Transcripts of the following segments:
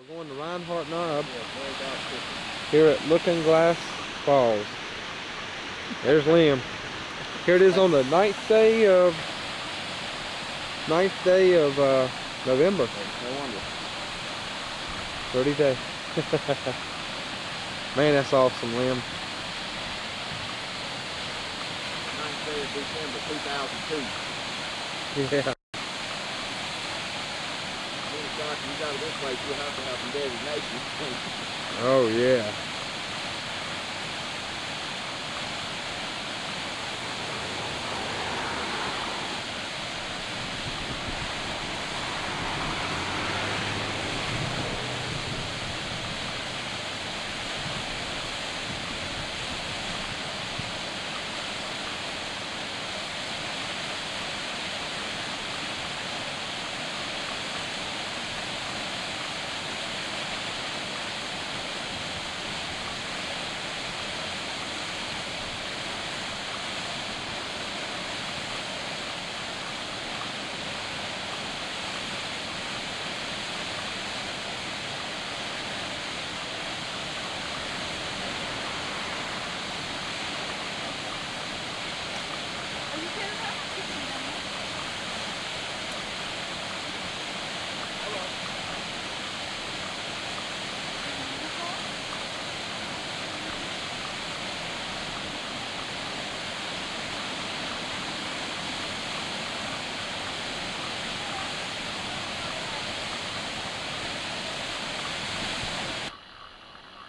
We're going to Reinhart Knob here at Looking Glass Falls. There's Liam. Here it is on the ninth day of November. No wonder. 30 days. Man, that's awesome, Liam. 9th day of December 2002. Yeah. You got to this place, you'll have to have some designation. Oh yeah.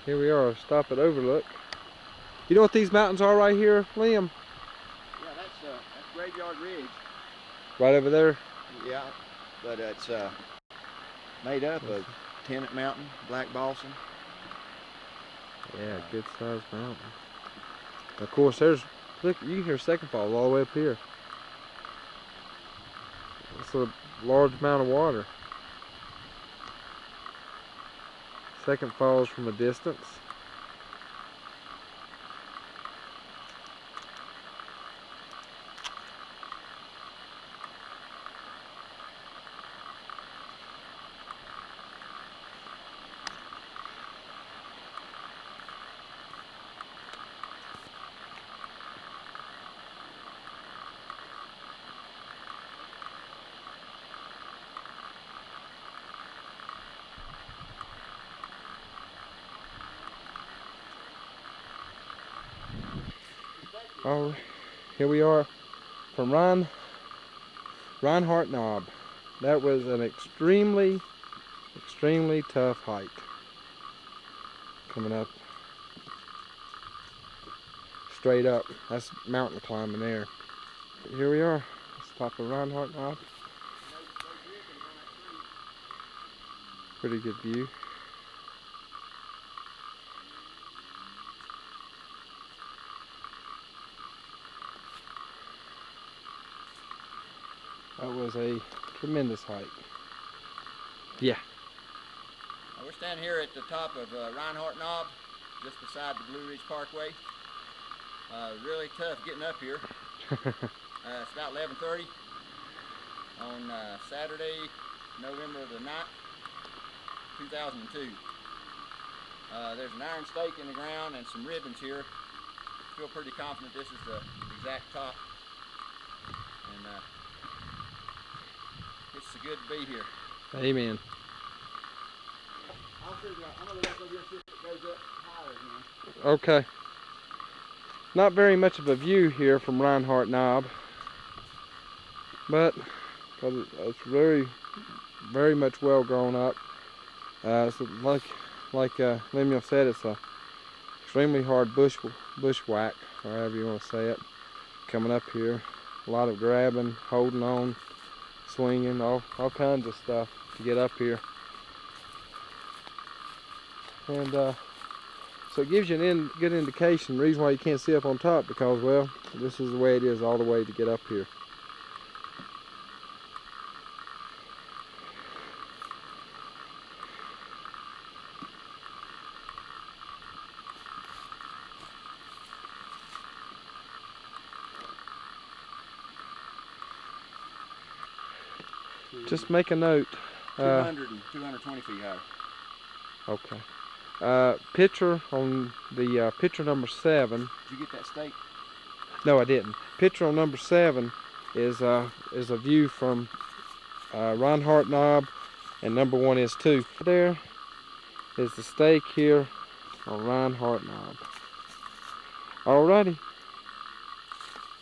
Here we are, stop at Overlook. You know what these mountains are right here, Liam? Yeah, that's Graveyard Ridge. Right over there? Yeah, but it's made up of Tennant Mountain, Black Balsam. Yeah, good sized mountain. Of course, there's, look, you can hear Second Falls all the way up here. It's a large amount of water. Second Falls from a distance. Oh, here we are from Reinhart Knob. That was an extremely tough hike. Coming up straight up. That's mountain climbing there. But here we are. Let's top of Reinhart Knob. Pretty good view. That was a tremendous hike. Yeah. We're standing here at the top of Reinhart Knob, just beside the Blue Ridge Parkway. Really tough getting up here. It's about 11:30 on Saturday, November the 9th, 2002. There's an iron stake in the ground and some ribbons here. I feel pretty confident this is the exact top. And it's so good to be here. Amen. I'm going to go see if it goes up higher again. Okay. Not very much of a view here from Reinhart Knob, but it's very much well grown up. So like Lemuel said, it's a extremely hard bushwhack, or however you want to say it. Coming up here, a lot of grabbing, holding on, swinging, all kinds of stuff to get up here. And so it gives you a good indication, the reason why you can't see up on top, because, well, this is the way it is all the way to get up here. Just make a note. 220 feet high. Okay. Picture on the picture number 7. Did you get that stake? No, I didn't. Picture on number 7 is a view from Reinhart Knob, and number 1 is 2. There is the stake here on Reinhart Knob. Alrighty.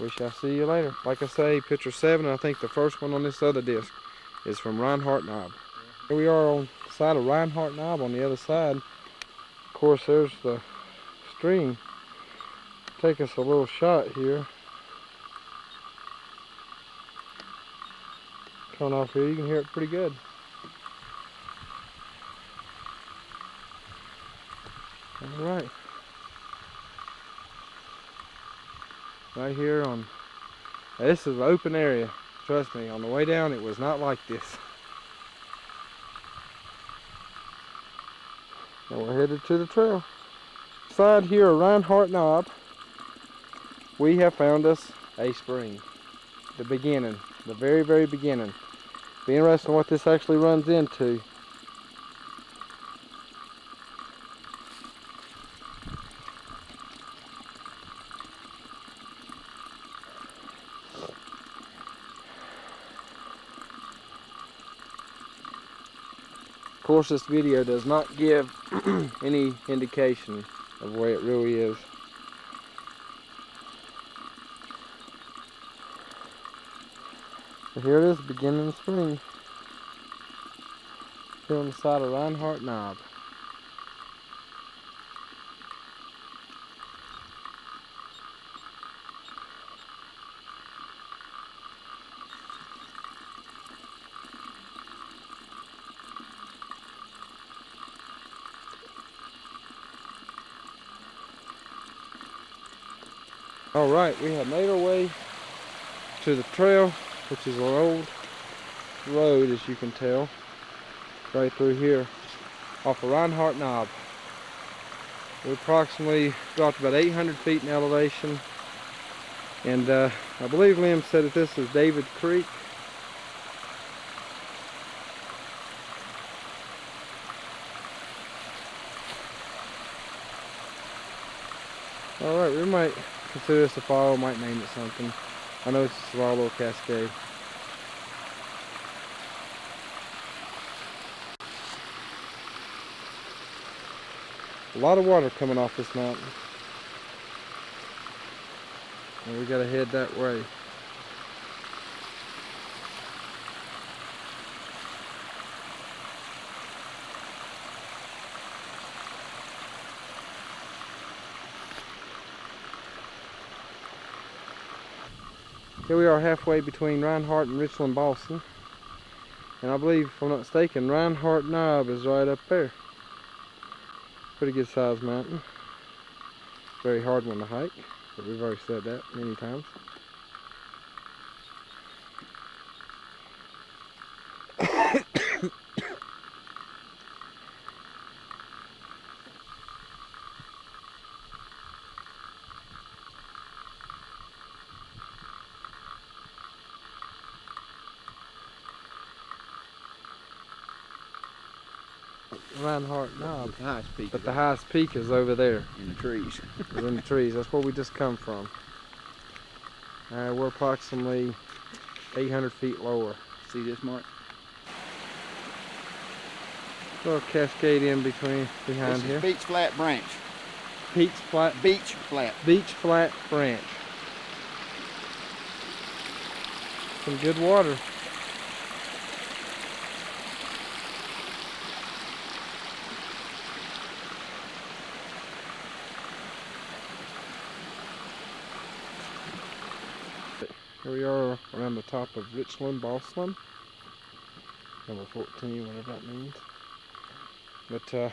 We shall see you later. Like I say, picture 7, I think the first one on this other disc is from Reinhart Knob. Here we are on the side of Reinhart Knob. On the other side, of course, there's the stream. Take us a little shot here. Coming off here, you can hear it pretty good. Alright. Right here on, this is an open area. Trust me, on the way down it was not like this. And we're headed to the trail. Side here of Reinhart Knob, we have found us a spring. The beginning, the very, very beginning. Be interesting what this actually runs into. Of course, this video does not give any indication of where it really is. But here it is, beginning of spring. Here on the side of Reinhart Knob. Alright, we have made our way to the trail, which is an old road, as you can tell, right through here, off of Reinhart Knob. We're approximately dropped about 800 feet in elevation, and I believe Liam said that this is David Creek. Alright, we might consider this a fall, might name it something. I know it's just a small little cascade. A lot of water coming off this mountain. And we gotta head that way. Here we are halfway between Reinhart and Richland Balsam. And I believe, if I'm not mistaken, Reinhart Knob is right up there. Pretty good sized mountain. Very hard one to hike, but we've already said that many times. Reinhart Knob. The highest peak. But the highest peak is over there. In the trees. Is in the trees. That's where we just come from. We're approximately 800 feet lower. See this, Mark? Little cascade in behind This here. is Beach Flat Branch. Beach Flat Branch. Some good water. Here we are around the top of Richland Balsam, number 14, whatever that means. But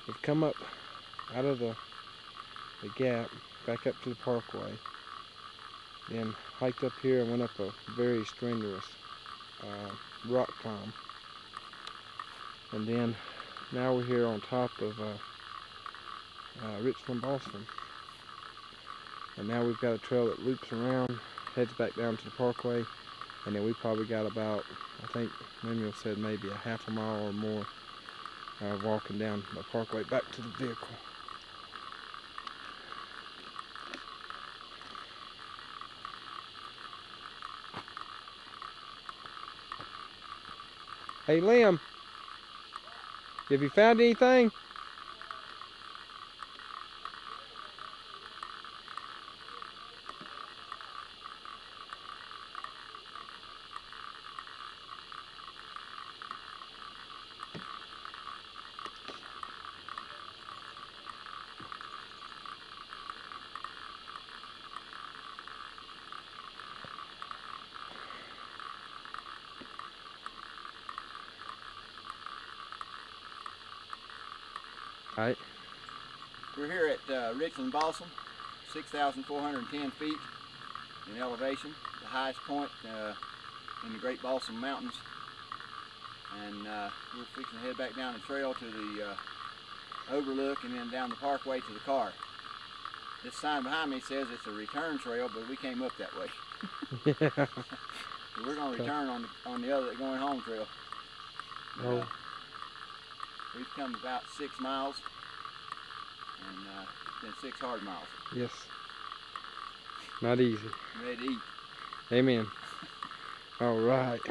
we've come up out of the gap, back up to the parkway, then hiked up here and went up a very strenuous rock climb. And then now we're here on top of Richland Balsam. And now we've got a trail that loops around, heads back down to the parkway, and then we probably got about, I think Lemuel said maybe a half a mile or more walking down the parkway back to the vehicle. Hey Liam, have you found anything? All right. We're here at Richland Balsam, 6,410 feet in elevation, the highest point in the Great Balsam Mountains. And we're fixing to head back down the trail to the overlook and then down the parkway to the car. This sign behind me says it's a return trail, but we came up that way. Yeah. So we're going to return on the other going home trail. But, we've come about 6 miles, and then 6 hard miles. Yes. Not easy. Ready to eat. Amen. All right.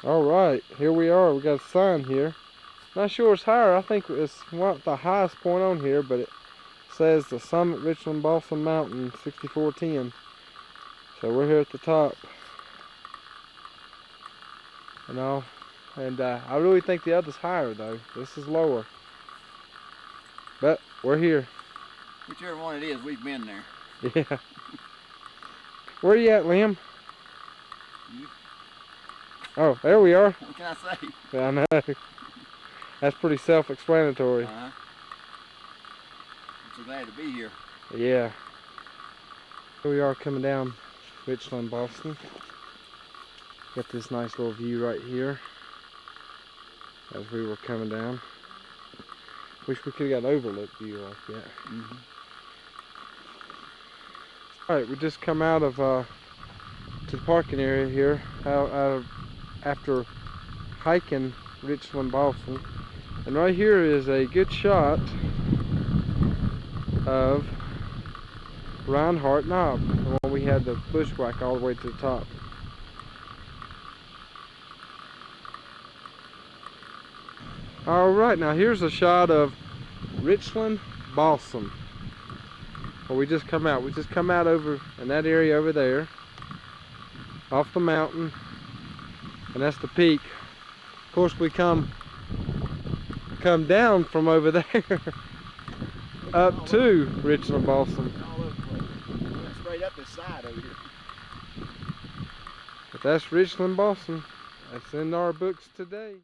All right, here we are. We got a sign here. Not sure it's higher. I think it's the highest point on here, but it says the Summit Richland Balsam Mountain 6410. So we're here at the top. And I really think the other's higher though. This is lower. But we're here. Whichever one it is, we've been there. Yeah. Where are you at, Liam? Oh, there we are. What can I say? Yeah, I know. That's pretty self-explanatory. I'm so glad to be here. Yeah. Here we are coming down Richland, Boston. Got this nice little view right here as we were coming down. Wish we could have got an overlook view like that. Mm-hmm. Alright, we just come out of to the parking area here after hiking Richland Balsam, and right here is a good shot of Reinhart Knob, the one we had the bushwhack all the way to the top. Alright, now here's a shot of Richland Balsam. Well, we just come out over in that area over there, off the mountain, and that's the peak. Of course, we come down from over there up to Richland Balsam. All over the place. We went straight up this side over here. But that's Richland Balsam. That's in our books today.